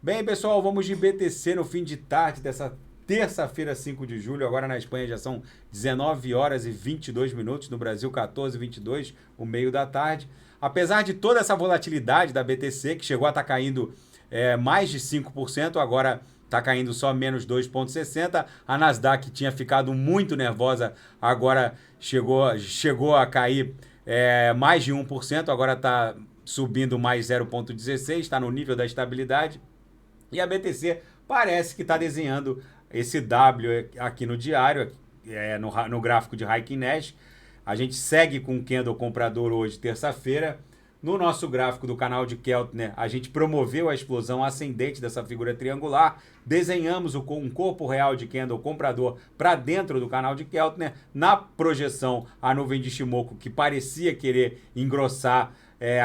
Bem, pessoal, vamos de BTC no fim de tarde dessa terça-feira, 5 de julho. Agora na Espanha já são 19 horas e 22 minutos, no Brasil 14h22, o meio da tarde. Apesar de toda essa volatilidade da BTC, que chegou a estar caindo mais de 5%, agora está caindo só menos 2,60%. A Nasdaq tinha ficado muito nervosa, agora chegou a cair mais de 1%, agora está subindo mais 0,16%, está no nível da estabilidade. E a BTC parece que está desenhando esse W aqui no diário, no gráfico de Heikin Nash. A gente segue com o candle comprador hoje, terça-feira. No nosso gráfico do canal de Keltner, a gente promoveu a explosão ascendente dessa figura triangular, desenhamos um corpo real de candle comprador para dentro do canal de Keltner. Na projeção, a nuvem de Shimoku, que parecia querer engrossar,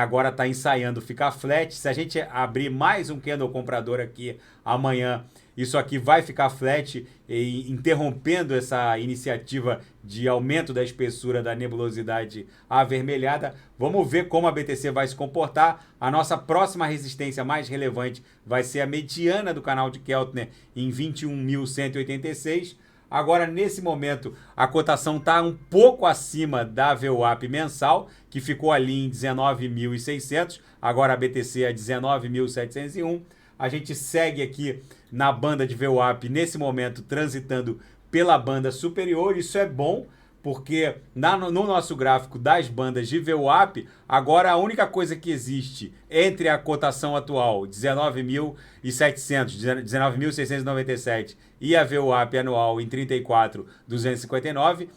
agora está ensaiando ficar flat. Se a gente abrir mais um candle comprador aqui amanhã, isso aqui vai ficar flat, interrompendo essa iniciativa de aumento da espessura da nebulosidade avermelhada. Vamos ver como a BTC vai se comportar. A nossa próxima resistência mais relevante vai ser a mediana do canal de Keltner em 21.186. Agora, nesse momento, a cotação está um pouco acima da VWAP mensal, que ficou ali em 19.600. Agora a BTC é 19.701. A gente segue aqui na banda de VWAP, nesse momento, transitando pela banda superior. Isso é bom, porque no nosso gráfico das bandas de VWAP, agora a única coisa que existe entre a cotação atual, 19.700, 19.697, e a VWAP anual em 34.259,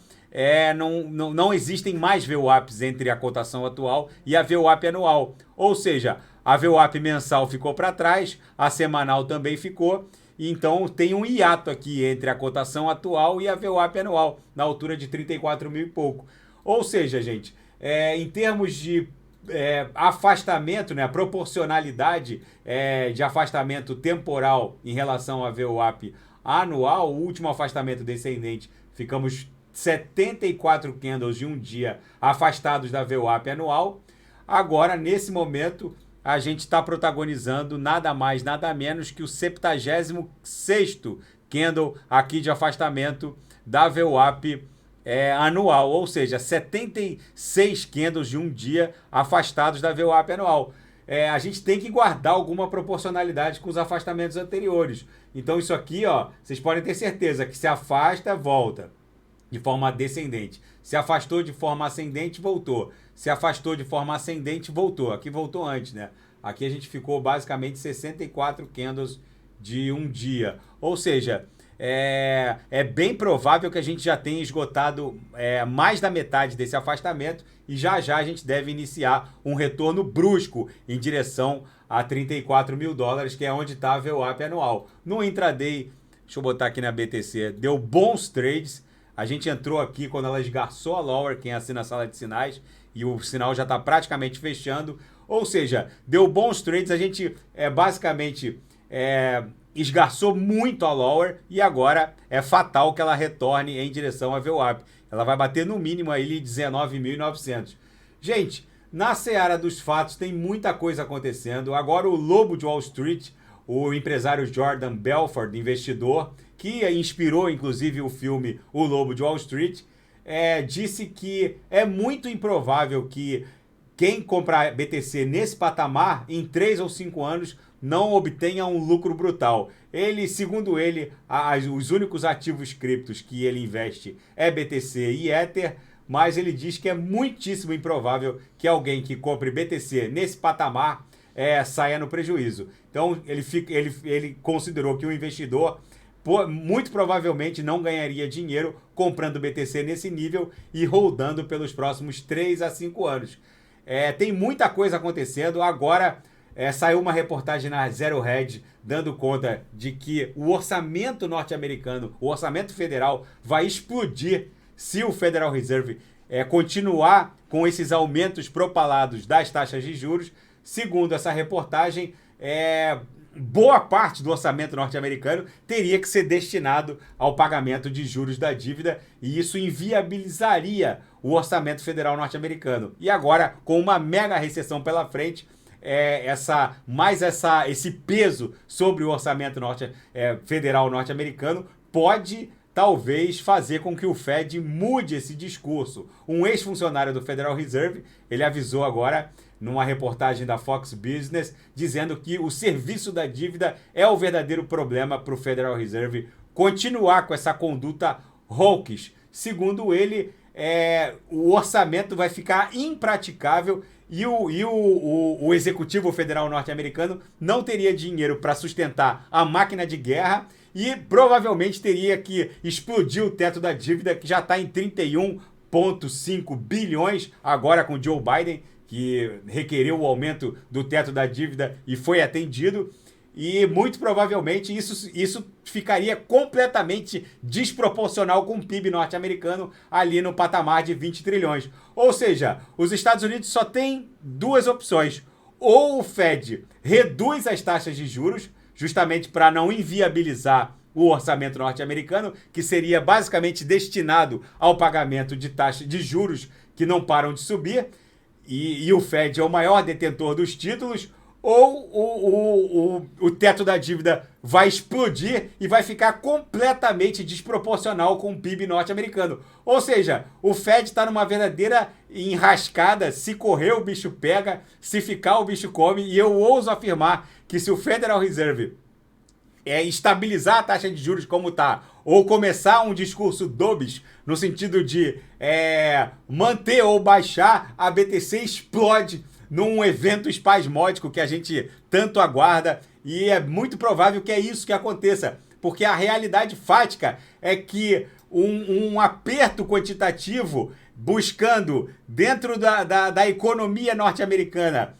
não existem mais VWAPs entre a cotação atual e a VWAP anual. Ou seja, a VWAP mensal ficou para trás, a semanal também ficou. Então tem um hiato aqui entre a cotação atual e a VWAP anual, na altura de 34 mil e pouco. Ou seja, gente, em termos de afastamento, né, a proporcionalidade de afastamento temporal em relação à VWAP anual, o último afastamento descendente, ficamos 74 candles de um dia afastados da VWAP anual. Agora, nesse momento, a gente está protagonizando nada mais, nada menos que o 76º candle aqui de afastamento da VWAP anual, ou seja, 76 candles de um dia afastados da VWAP anual. A gente tem que guardar alguma proporcionalidade com os afastamentos anteriores. Então isso aqui, ó, vocês podem ter certeza que se afasta, volta de forma descendente. Se afastou de forma ascendente, voltou. Se afastou de forma ascendente, voltou. Aqui voltou antes, né? Aqui a gente ficou basicamente 64 candles de um dia. Ou seja, é bem provável que a gente já tenha esgotado mais da metade desse afastamento e já a gente deve iniciar um retorno brusco em direção a 34 mil dólares, que é onde está a VWAP anual. No intraday, deixa eu botar aqui na BTC, deu bons trades. A gente entrou aqui quando ela esgarçou a lower, quem assina a sala de sinais, e o sinal já está praticamente fechando. Ou seja, deu bons trades, a gente basicamente esgarçou muito a lower e agora é fatal que ela retorne em direção à VWAP. Ela vai bater no mínimo aí 19.900. Gente, na seara dos fatos tem muita coisa acontecendo. Agora o lobo de Wall Street, o empresário Jordan Belfort, investidor, que inspirou inclusive o filme O Lobo de Wall Street, disse que é muito improvável que quem comprar BTC nesse patamar, em 3 ou 5 anos, não obtenha um lucro brutal. Segundo ele, os únicos ativos criptos que ele investe é BTC e Ether, mas ele diz que é muitíssimo improvável que alguém que compre BTC nesse patamar saia no prejuízo. Então, ele considerou que o investidor muito provavelmente não ganharia dinheiro comprando BTC nesse nível e holdando pelos próximos 3 a 5 anos. Tem muita coisa acontecendo. Agora saiu uma reportagem na Zero Hedge dando conta de que o orçamento norte-americano, o orçamento federal, vai explodir se o Federal Reserve continuar com esses aumentos propalados das taxas de juros. Segundo essa reportagem, boa parte do orçamento norte-americano teria que ser destinado ao pagamento de juros da dívida e isso inviabilizaria o orçamento federal norte-americano. E agora, com uma mega recessão pela frente, esse peso sobre o orçamento federal norte-americano pode talvez fazer com que o Fed mude esse discurso. Um ex-funcionário do Federal Reserve, ele avisou agora numa reportagem da Fox Business, dizendo que o serviço da dívida é o verdadeiro problema para o Federal Reserve continuar com essa conduta hawkish. Segundo ele, o orçamento vai ficar impraticável e o executivo federal norte-americano não teria dinheiro para sustentar a máquina de guerra e provavelmente teria que explodir o teto da dívida, que já está em 31,5 bilhões, agora com Joe Biden, que requereu o aumento do teto da dívida e foi atendido. E muito provavelmente isso ficaria completamente desproporcional com o PIB norte-americano ali no patamar de 20 trilhões. Ou seja, os Estados Unidos só têm duas opções. Ou o Fed reduz as taxas de juros, justamente para não inviabilizar o orçamento norte-americano, que seria basicamente destinado ao pagamento de taxas de juros que não param de subir, e o Fed é o maior detentor dos títulos, ou o teto da dívida vai explodir e vai ficar completamente desproporcional com o PIB norte-americano. Ou seja, o Fed está numa verdadeira enrascada, se correr o bicho pega, se ficar o bicho come, e eu ouso afirmar que se o Federal Reserve estabilizar a taxa de juros como está, ou começar um discurso dovish, no sentido de manter ou baixar, a BTC explode num evento espasmódico que a gente tanto aguarda, e é muito provável que é isso que aconteça, porque a realidade fática é que um aperto quantitativo buscando dentro da economia norte-americana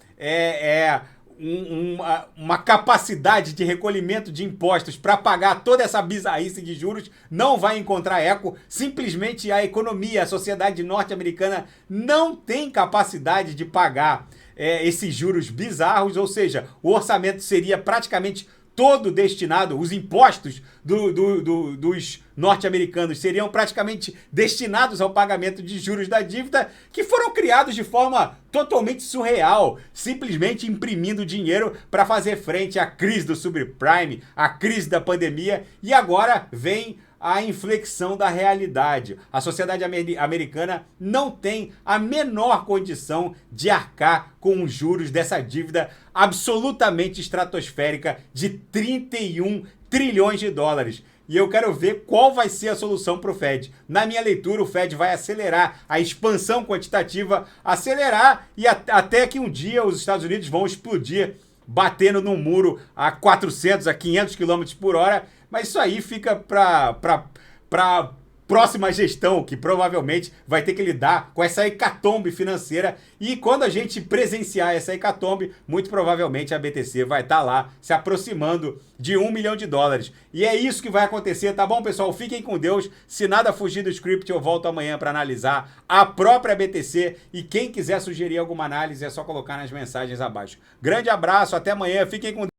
uma capacidade de recolhimento de impostos para pagar toda essa bizarrice de juros não vai encontrar eco. Simplesmente a economia, a sociedade norte-americana não tem capacidade de pagar esses juros bizarros, ou seja, o orçamento seria praticamente todo destinado, os impostos dos norte-americanos seriam praticamente destinados ao pagamento de juros da dívida, que foram criados de forma totalmente surreal, simplesmente imprimindo dinheiro para fazer frente à crise do subprime, à crise da pandemia, e agora vem a inflexão da realidade. A sociedade americana não tem a menor condição de arcar com os juros dessa dívida absolutamente estratosférica de 31 trilhões de dólares. E eu quero ver qual vai ser a solução para o Fed. Na minha leitura, o Fed vai acelerar a expansão quantitativa, acelerar e até que um dia os Estados Unidos vão explodir, batendo num muro a 400, a 500 km por hora. Mas isso aí fica para próxima gestão, que provavelmente vai ter que lidar com essa hecatombe financeira. E quando a gente presenciar essa hecatombe, muito provavelmente a BTC vai estar lá se aproximando de $1 milhão. E é isso que vai acontecer, tá bom, pessoal? Fiquem com Deus. Se nada fugir do script, eu volto amanhã para analisar a própria BTC. E quem quiser sugerir alguma análise, é só colocar nas mensagens abaixo. Grande abraço, até amanhã. Fiquem com Deus.